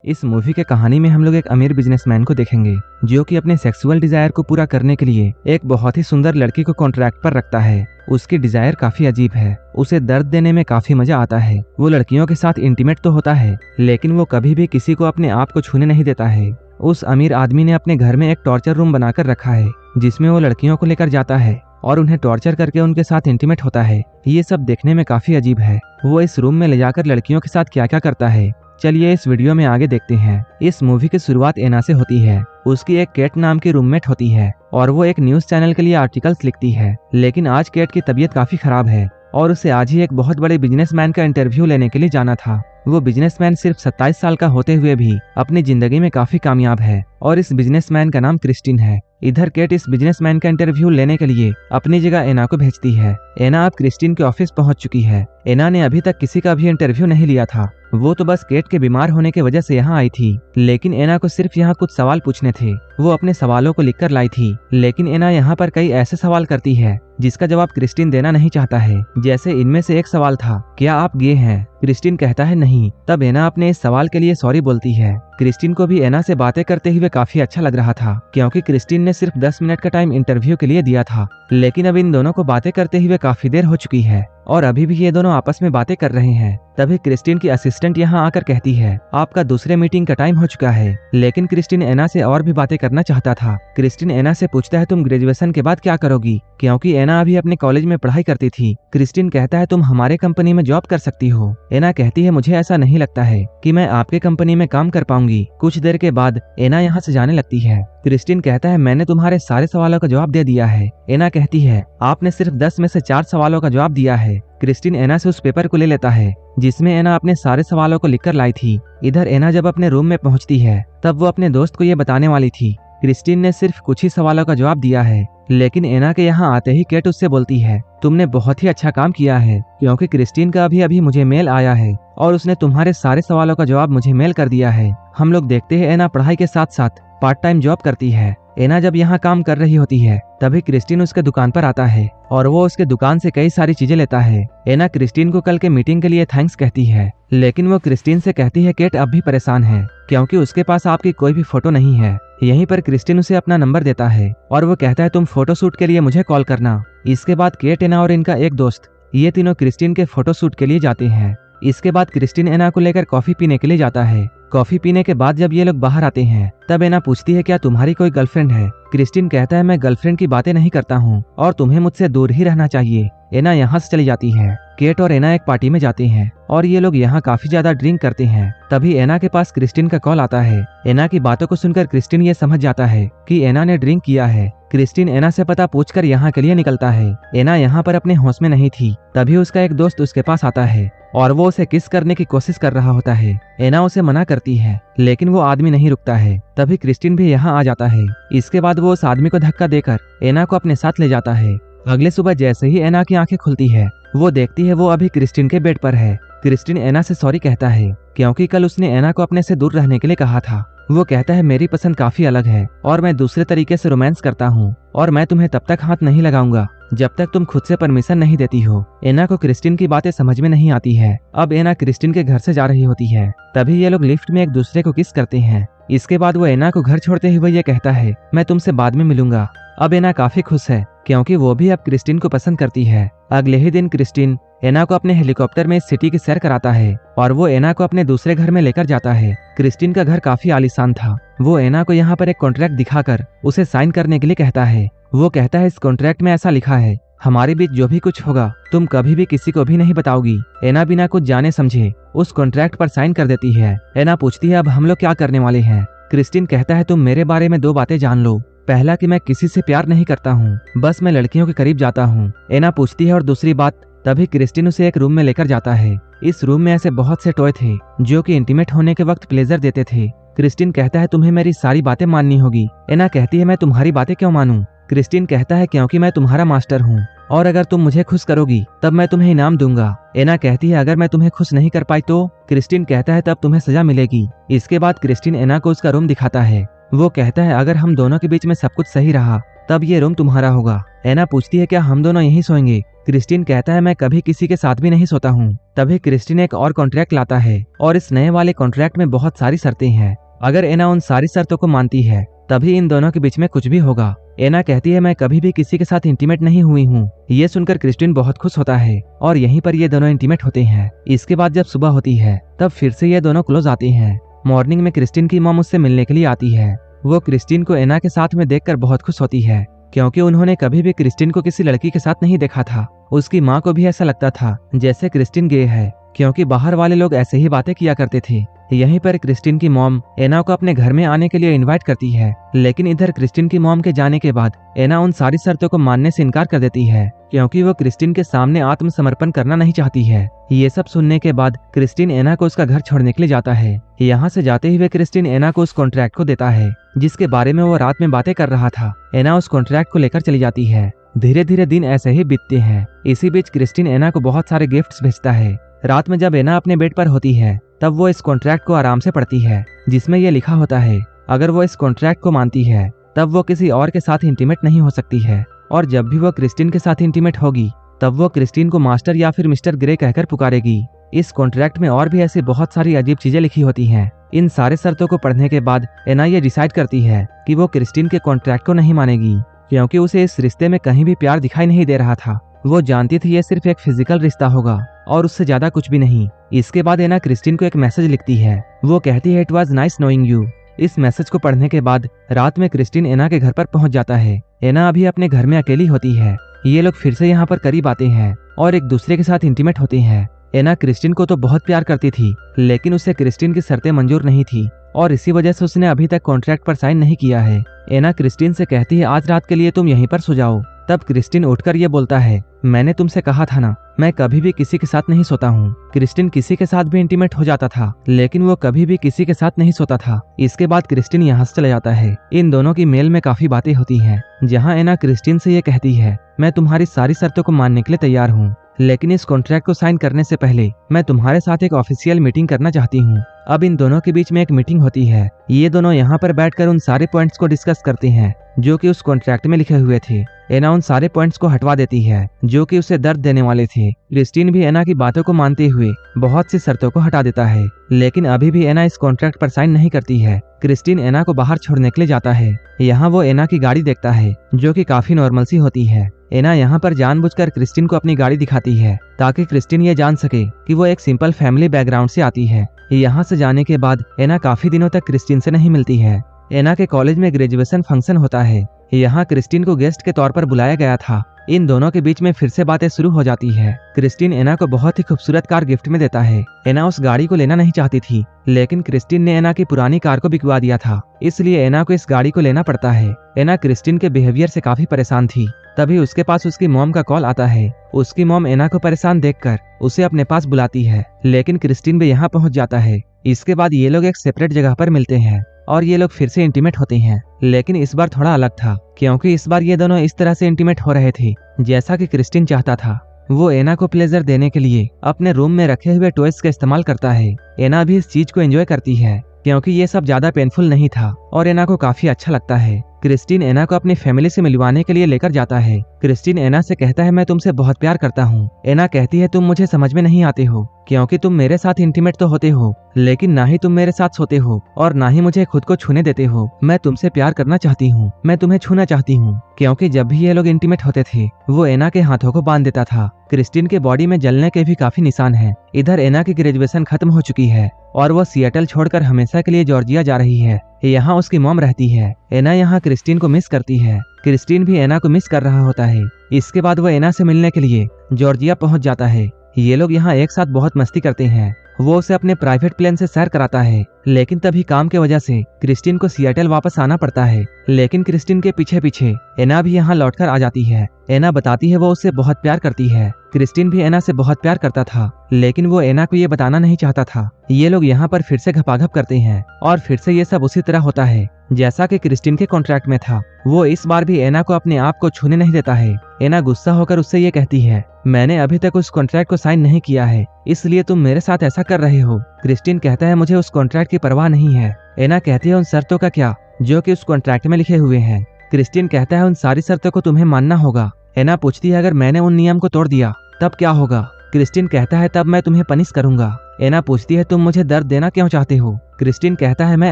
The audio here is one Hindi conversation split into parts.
इस मूवी के कहानी में हम लोग एक अमीर बिजनेसमैन को देखेंगे जो कि अपने सेक्सुअल डिजायर को पूरा करने के लिए एक बहुत ही सुंदर लड़की को कॉन्ट्रैक्ट पर रखता है। उसकी डिजायर काफी अजीब है, उसे दर्द देने में काफी मजा आता है। वो लड़कियों के साथ इंटीमेट तो होता है लेकिन वो कभी भी किसी को अपने आप को छूने नहीं देता है। उस अमीर आदमी ने अपने घर में एक टॉर्चर रूम बनाकर रखा है जिसमें वो लड़कियों को लेकर जाता है और उन्हें टॉर्चर करके उनके साथ इंटीमेट होता है। ये सब देखने में काफी अजीब है। वो इस रूम में ले जाकर लड़कियों के साथ क्या क्या करता है, चलिए इस वीडियो में आगे देखते हैं। इस मूवी की शुरुआत एना से होती है। उसकी एक केट नाम की रूममेट होती है और वो एक न्यूज चैनल के लिए आर्टिकल्स लिखती है। लेकिन आज केट की तबीयत काफी खराब है और उसे आज ही एक बहुत बड़े बिजनेसमैन का इंटरव्यू लेने के लिए जाना था। वो बिजनेसमैन सिर्फ 27 साल का होते हुए भी अपनी जिंदगी में काफी कामयाब है और इस बिजनेसमैन का नाम क्रिस्टिन है। इधर केट इस बिजनेसमैन का इंटरव्यू लेने के लिए अपनी जगह एना को भेजती है। एना अब क्रिस्टिन के ऑफिस पहुंच चुकी है। एना ने अभी तक किसी का भी इंटरव्यू नहीं लिया था, वो तो बस केट के बीमार होने की वजह से यहाँ आई थी। लेकिन एना को सिर्फ यहाँ कुछ सवाल पूछने थे। वो अपने सवालों को लिखकर लाई थी लेकिन एना यहाँ पर कई ऐसे सवाल करती है जिसका जवाब क्रिस्टिन देना नहीं चाहता है। जैसे इनमें से एक सवाल था, क्या आप गे हैं? क्रिस्टिन कहता है नहीं। तब एना अपने इस सवाल के लिए सॉरी बोलती है। क्रिस्टिन को भी एना से बातें करते हुए काफी अच्छा लग रहा था क्योंकि क्रिस्टिन ने सिर्फ 10 मिनट का टाइम इंटरव्यू के लिए दिया था। लेकिन अब इन दोनों को बातें करते हुए काफी देर हो चुकी है और अभी भी ये दोनों आपस में बातें कर रहे हैं। तभी क्रिस्टिन की असिस्टेंट यहाँ आकर कहती है, आपका दूसरे मीटिंग का टाइम हो चुका है। लेकिन क्रिस्टिन एना से और भी बातें करना चाहता था। क्रिस्टिन एना से पूछता है, तुम ग्रेजुएशन के बाद क्या करोगी? क्योंकि एना अभी अपने कॉलेज में पढ़ाई करती थी। क्रिस्टिन कहता है, तुम हमारे कंपनी में जॉब कर सकती हो। एना कहती है, मुझे ऐसा नहीं लगता है कि मैं आपके कंपनी में काम कर पाऊंगी। कुछ देर के बाद एना यहाँ से जाने लगती है। क्रिस्टिन कहता है, मैंने तुम्हारे सारे सवालों का जवाब दे दिया है। एना कहती है, आपने सिर्फ 10 में से 4 सवालों का जवाब दिया है। क्रिस्टिन एना से उस पेपर को ले लेता है जिसमें एना अपने सारे सवालों को लिखकर लाई थी। इधर एना जब अपने रूम में पहुंचती है तब वो अपने दोस्त को ये बताने वाली थी क्रिस्टिन ने सिर्फ कुछ ही सवालों का जवाब दिया है। लेकिन एना के यहाँ आते ही केट उससे बोलती है, तुमने बहुत ही अच्छा काम किया है क्योंकि क्रिस्टिन का अभी मुझे मेल आया है और उसने तुम्हारे सारे सवालों का जवाब मुझे मेल कर दिया है। हम लोग देखते हैं एना पढ़ाई के साथ साथ पार्ट टाइम जॉब करती है। एना जब यहाँ काम कर रही होती है तभी क्रिस्टिन उसके दुकान पर आता है और वो उसके दुकान से कई सारी चीजें लेता है। एना क्रिस्टिन को कल के मीटिंग के लिए थैंक्स कहती है लेकिन वो क्रिस्टिन से कहती है केट अब भी परेशान है क्योंकि उसके पास आपकी कोई भी फोटो नहीं है। यहीं पर क्रिस्टिन उसे अपना नंबर देता है और वो कहता है, तुम फोटो शूट के लिए मुझे कॉल करना। इसके बाद केट, एना और इनका एक दोस्त ये तीनों क्रिस्टिन के फोटो शूट के लिए जाते हैं। इसके बाद क्रिस्टिन एना को लेकर कॉफी पीने के लिए जाता है। कॉफी पीने के बाद जब ये लोग बाहर आते हैं तब एना पूछती है, क्या तुम्हारी कोई गर्लफ्रेंड है? क्रिस्टिन कहता है, मैं गर्लफ्रेंड की बातें नहीं करता हूँ और तुम्हें मुझसे दूर ही रहना चाहिए। एना यहाँ से चली जाती है। केट और एना एक पार्टी में जाते हैं और ये लोग यहाँ काफी ज्यादा ड्रिंक करते हैं। तभी एना के पास क्रिस्टिन का कॉल आता है। एना की बातों को सुनकर क्रिस्टिन ये समझ जाता है कि एना ने ड्रिंक किया है। क्रिस्टिन एना से पता पूछकर यहाँ के लिए निकलता है। एना यहाँ पर अपने होश में नहीं थी। तभी उसका एक दोस्त उसके पास आता है और वो उसे किस करने की कोशिश कर रहा होता है। एना उसे मना करती है लेकिन वो आदमी नहीं रुकता है। तभी क्रिस्टिन भी यहाँ आ जाता है। इसके बाद वो उस आदमी को धक्का देकर एना को अपने साथ ले जाता है। अगले सुबह जैसे ही एना की आंखें खुलती है वो देखती है वो अभी क्रिस्टिन के बेड पर है। क्रिस्टिन एना से सॉरी कहता है क्योंकि कल उसने एना को अपने से दूर रहने के लिए कहा था। वो कहता है, मेरी पसंद काफी अलग है और मैं दूसरे तरीके से रोमांस करता हूँ और मैं तुम्हें तब तक हाथ नहीं लगाऊंगा जब तक तुम खुद से परमिशन नहीं देती हो। एना को क्रिस्टिन की बातें समझ में नहीं आती है। अब एना क्रिस्टिन के घर से जा रही होती है। तभी ये लोग लिफ्ट में एक दूसरे को किस करते हैं। इसके बाद वो एना को घर छोड़ते हुए ये कहता है, मैं तुमसे बाद में मिलूंगा। अब एना काफी खुश है क्योंकि वो भी अब क्रिस्टिन को पसंद करती है। अगले ही दिन क्रिस्टिन एना को अपने हेलीकॉप्टर में इस सिटी की सैर कराता है और वो एना को अपने दूसरे घर में लेकर जाता है। क्रिस्टिन का घर काफी आलीशान था। वो एना को यहाँ पर एक कॉन्ट्रैक्ट दिखाकर उसे साइन करने के लिए कहता है। वो कहता है, इस कॉन्ट्रैक्ट में ऐसा लिखा है, हमारे बीच जो भी कुछ होगा तुम कभी भी किसी को भी नहीं बताओगी। एना बिना कुछ जाने समझे उस कॉन्ट्रैक्ट पर साइन कर देती है। एना पूछती है, अब हम लोग क्या करने वाले हैं? क्रिस्टिन कहता है, तुम मेरे बारे में 2 बातें जान लो। पहला कि मैं किसी से प्यार नहीं करता हूँ, बस मैं लड़कियों के करीब जाता हूँ। एना पूछती है, और दूसरी बात? तभी क्रिस्टिन उसे एक रूम में लेकर जाता है। इस रूम में ऐसे बहुत से टॉय थे जो कि इंटीमेट होने के वक्त प्लेजर देते थे। क्रिस्टिन कहता है, तुम्हें मेरी सारी बातें माननी होगी। एना कहती है, मैं तुम्हारी बातें क्यों मानूं? क्रिस्टिन कहता है, क्योंकि मैं तुम्हारा मास्टर हूँ और अगर तुम मुझे खुश करोगी तब मैं तुम्हें इनाम दूंगा। एना कहती है, अगर मैं तुम्हें खुश नहीं कर पाई तो? क्रिस्टिन कहता है, तब तुम्हें सजा मिलेगी। इसके बाद क्रिस्टिन एना को उसका रूम दिखाता है। वो कहता है, अगर हम दोनों के बीच में सब कुछ सही रहा तब ये रूम तुम्हारा होगा। एना पूछती है क्या हम दोनों यहीं सोएंगे? क्रिस्टीन कहता है मैं कभी किसी के साथ भी नहीं सोता हूँ। तभी क्रिस्टीन एक और कॉन्ट्रैक्ट लाता है और इस नए वाले कॉन्ट्रैक्ट में बहुत सारी शर्तें हैं। अगर एना उन सारी शर्तों को मानती है तभी इन दोनों के बीच में कुछ भी होगा। एना कहती है मैं कभी भी किसी के साथ इंटीमेट नहीं हुई हूँ। ये सुनकर क्रिस्टीन बहुत खुश होता है और यहीं पर ये दोनों इंटीमेट होते हैं। इसके बाद जब सुबह होती है तब फिर से ये दोनों क्लोज आते हैं। मॉर्निंग में क्रिस्टीन की मॉम उससे मिलने के लिए आती है। वो क्रिस्टीन को एना के साथ में देखकर बहुत खुश होती है क्योंकि उन्होंने कभी भी क्रिस्टीन को किसी लड़की के साथ नहीं देखा था। उसकी माँ को भी ऐसा लगता था जैसे क्रिस्टीन गे है क्योंकि बाहर वाले लोग ऐसे ही बातें किया करते थे। यहीं पर क्रिस्टीन की मॉम एना को अपने घर में आने के लिए इनवाइट करती है, लेकिन इधर क्रिस्टीन की मॉम के जाने के बाद एना उन सारी शर्तों को मानने से इनकार कर देती है क्योंकि वो क्रिस्टीन के सामने आत्मसमर्पण करना नहीं चाहती है। ये सब सुनने के बाद क्रिस्टीन एना को उसका घर छोड़ने के लिए जाता है। यहाँ से जाते हुए क्रिस्टीन एना को उस कॉन्ट्रैक्ट को देता है जिसके बारे में वो रात में बातें कर रहा था। एना उस कॉन्ट्रैक्ट को लेकर चली जाती है। धीरे धीरे दिन ऐसे ही बीतते हैं। इसी बीच क्रिस्टीन एना को बहुत सारे गिफ्ट्स भेजता है। रात में जब एना अपने बेड पर होती है तब वो इस कॉन्ट्रैक्ट को आराम से पढ़ती है जिसमें यह लिखा होता है अगर वो इस कॉन्ट्रैक्ट को मानती है तब वो किसी और के साथ इंटीमेट नहीं हो सकती है, और जब भी वो क्रिस्टीन के साथ इंटीमेट होगी तब वो क्रिस्टीन को मास्टर या फिर मिस्टर ग्रे कहकर पुकारेगी। इस कॉन्ट्रैक्ट में और भी ऐसी बहुत सारी अजीब चीजें लिखी होती हैं। इन सारे शर्तों को पढ़ने के बाद एना ये डिसाइड करती है कि वो क्रिस्टीन के कॉन्ट्रैक्ट को नहीं मानेगी क्योंकि उसे इस रिश्ते में कहीं भी प्यार दिखाई नहीं दे रहा था। वो जानती थी ये सिर्फ एक फिजिकल रिश्ता होगा और उससे ज्यादा कुछ भी नहीं। इसके बाद एना क्रिस्टीन को एक मैसेज लिखती है। वो कहती है it was nice knowing you. इस मैसेज को पढ़ने के बाद रात में क्रिस्टीन एना के घर पर पहुंच जाता है। एना अभी अपने घर में अकेली होती है। ये लोग फिर से यहाँ पर करीब आते हैं और एक दूसरे के साथ इंटीमेट होते हैं। एना क्रिस्टीन को तो बहुत प्यार करती थी, लेकिन उसे क्रिस्टीन की शर्तें मंजूर नहीं थी और इसी वजह से उसने अभी तक कॉन्ट्रैक्ट पर साइन नहीं किया है। एना क्रिस्टीन से कहती है आज रात के लिए तुम यहीं पर सो जाओ। तब क्रिस्टीन उठकर ये बोलता है मैंने तुमसे कहा था ना, मैं कभी भी किसी के साथ नहीं सोता हूँ। क्रिस्टीन किसी के साथ भी इंटीमेट हो जाता था, लेकिन वो कभी भी किसी के साथ नहीं सोता था। इसके बाद क्रिस्टीन यहाँ से चला जाता है। इन दोनों की मेल में काफी बातें होती हैं, जहाँ एना क्रिस्टीन से ये कहती है मैं तुम्हारी सारी शर्तों को मानने के लिए तैयार हूँ, लेकिन इस कॉन्ट्रैक्ट को साइन करने से पहले मैं तुम्हारे साथ एक ऑफिशियल मीटिंग करना चाहती हूँ। अब इन दोनों के बीच में एक मीटिंग होती है। ये दोनों यहाँ पर बैठकर उन सारे पॉइंट्स को डिस्कस करते हैं जो कि उस कॉन्ट्रैक्ट में लिखे हुए थे। एना उन सारे पॉइंट्स को हटवा देती है जो कि उसे दर्द देने वाले थे। क्रिस्टीन भी एना की बातों को मानते हुए बहुत सी शर्तों को हटा देता है, लेकिन अभी भी एना इस कॉन्ट्रैक्ट पर साइन नहीं करती है। क्रिस्टीन एना को बाहर छोड़ने के लिए जाता है। यहाँ वो एना की गाड़ी देखता है जो कि काफी नॉर्मल सी होती है। एना यहाँ पर जानबूझकर क्रिस्टीन को अपनी गाड़ी दिखाती है ताकि क्रिस्टीन ये जान सके कि वो एक सिंपल फैमिली बैकग्राउंड से आती है। यहाँ से जाने के बाद एना काफी दिनों तक क्रिस्टीन से नहीं मिलती है। एना के कॉलेज में ग्रेजुएशन फंक्शन होता है। यहाँ क्रिस्टीन को गेस्ट के तौर पर बुलाया गया था। इन दोनों के बीच में फिर से बातें शुरू हो जाती है। क्रिस्टीन एना को बहुत ही खूबसूरत कार गिफ्ट में देता है। एना उस गाड़ी को लेना नहीं चाहती थी, लेकिन क्रिस्टीन ने एना की पुरानी कार को बिकवा दिया था, इसलिए एना को इस गाड़ी को लेना पड़ता है। एना क्रिस्टीन के बिहेवियर से काफी परेशान थी। तभी उसके पास उसकी मॉम का कॉल आता है। उसकी मॉम एना को परेशान देखकर उसे अपने पास बुलाती है, लेकिन क्रिस्टीन भी यहाँ पहुँच जाता है। इसके बाद ये लोग एक सेपरेट जगह पर मिलते हैं और ये लोग फिर से इंटीमेट होते हैं, लेकिन इस बार थोड़ा अलग था क्योंकि इस बार ये दोनों इस तरह से इंटीमेट हो रहे थे जैसा कि क्रिस्टीन चाहता था। वो एना को प्लेजर देने के लिए अपने रूम में रखे हुए टॉयज का इस्तेमाल करता है। एना भी इस चीज को एंजॉय करती है क्योंकि ये सब ज्यादा पेनफुल नहीं था और एना को काफी अच्छा लगता है। क्रिस्टीन एना को अपनी फैमिली से मिलवाने के लिए लेकर जाता है। क्रिस्टीन एना से कहता है मैं तुमसे बहुत प्यार करता हूँ। एना कहती है तुम मुझे समझ में नहीं आते हो क्योंकि तुम मेरे साथ इंटीमेट तो होते हो, लेकिन ना ही तुम मेरे साथ सोते हो और ना ही मुझे खुद को छूने देते हो। मैं तुमसे प्यार करना चाहती हूँ, मैं तुम्हें छूना चाहती हूँ। क्योंकि जब भी ये लोग इंटीमेट होते थे वो एना के हाथों को बांध देता था। क्रिस्टीन के बॉडी में जलने के भी काफी निशान हैं। इधर एना की ग्रेजुएशन खत्म हो चुकी है और वो सिएटल छोड़कर हमेशा के लिए जॉर्जिया जा रही है। यहाँ उसकी मॉम रहती है। एना यहाँ क्रिस्टीन को मिस करती है। क्रिस्टीन भी एना को मिस कर रहा होता है। इसके बाद वो एना से मिलने के लिए जॉर्जिया पहुंच जाता है। ये लोग यहाँ एक साथ बहुत मस्ती करते हैं। वो उसे अपने प्राइवेट प्लेन से सैर कराता है, लेकिन तभी काम के वजह से क्रिस्टीन को सिएटल वापस आना पड़ता है। लेकिन क्रिस्टीन के पीछे पीछे एना भी यहाँ लौटकर आ जाती है। एना बताती है वो उससे बहुत प्यार करती है। क्रिस्टीन भी एना से बहुत प्यार करता था, लेकिन वो एना को ये बताना नहीं चाहता था। ये लोग यहाँ पर फिर से घपाघप करते हैं और फिर से ये सब उसी तरह होता है जैसा कि क्रिस्टीन के कॉन्ट्रैक्ट में था। वो इस बार भी एना को अपने आप को छूने नहीं देता है। एना गुस्सा होकर उससे ये कहती है मैंने अभी तक उस कॉन्ट्रैक्ट को साइन नहीं किया है, इसलिए तुम मेरे साथ ऐसा कर रहे हो। क्रिस्टीन कहता है मुझे उस कॉन्ट्रैक्ट की परवाह नहीं है। एना कहती है उन शर्तों का क्या जो कि उस कॉन्ट्रैक्ट में लिखे हुए हैं। क्रिस्टिन कहता है उन सारी शर्तों को तुम्हें मानना होगा। एना पूछती है अगर मैंने उन नियम को तोड़ दिया तब क्या होगा। क्रिस्टिन कहता है तब मैं तुम्हें पनिश करूंगा। एना पूछती है तुम मुझे दर्द देना क्यों चाहते हो। क्रिस्टिन कहता है मैं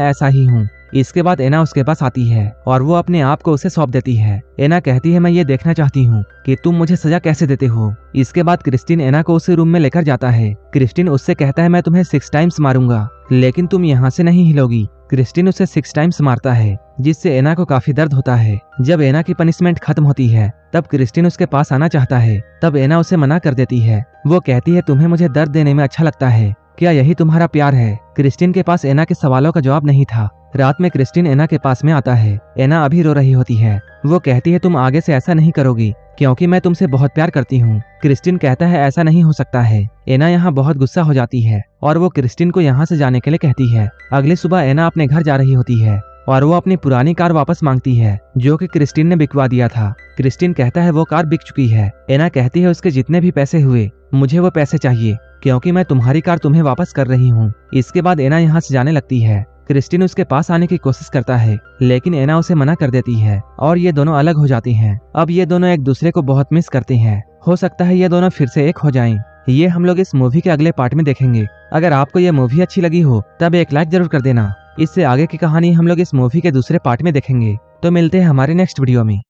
ऐसा ही हूँ। इसके बाद एना उसके पास आती है और वो अपने आप को उसे सौंप देती है। एना कहती है मैं ये देखना चाहती हूँ कि तुम मुझे सजा कैसे देते हो। इसके बाद क्रिस्टिन एना को उसी रूम में लेकर जाता है। क्रिस्टिन उससे कहता है मैं तुम्हें 6 टाइम्स मारूंगा लेकिन तुम यहाँ से नहीं हिलोगी। क्रिस्टिन उसे 6 टाइम्स मारता है जिससे एना को काफी दर्द होता है। जब एना की पनिशमेंट खत्म होती है तब क्रिस्टिन उसके पास आना चाहता है, तब एना उसे मना कर देती है। वो कहती है तुम्हें मुझे दर्द देने में अच्छा लगता है, क्या यही तुम्हारा प्यार है। क्रिस्टिन के पास एना के सवालों का जवाब नहीं था। रात में क्रिस्टिन एना के पास में आता है। एना अभी रो रही होती है। वो कहती है तुम आगे से ऐसा नहीं करोगी क्योंकि मैं तुमसे बहुत प्यार करती हूँ। क्रिस्टिन कहता है ऐसा नहीं हो सकता है। एना यहाँ बहुत गुस्सा हो जाती है और वो क्रिस्टिन को यहाँ से जाने के लिए कहती है। अगली सुबह एना अपने घर जा रही होती है और वो अपनी पुरानी कार वापस मांगती है जो कि क्रिस्टिन ने बिकवा दिया था। क्रिस्टिन कहता है वो कार बिक चुकी है। एना कहती है उसके जितने भी पैसे हुए मुझे वो पैसे चाहिए क्योंकि मैं तुम्हारी कार तुम्हें वापस कर रही हूँ। इसके बाद एना यहाँ से जाने लगती है। क्रिस्टिन उसके पास आने की कोशिश करता है लेकिन एना उसे मना कर देती है और ये दोनों अलग हो जाती हैं। अब ये दोनों एक दूसरे को बहुत मिस करते हैं। हो सकता है ये दोनों फिर से एक हो जाएं। ये हम लोग इस मूवी के अगले पार्ट में देखेंगे। अगर आपको ये मूवी अच्छी लगी हो तब एक लाइक जरूर कर देना। इससे आगे की कहानी हम लोग इस मूवी के दूसरे पार्ट में देखेंगे। तो मिलते हैं हमारे नेक्स्ट वीडियो में।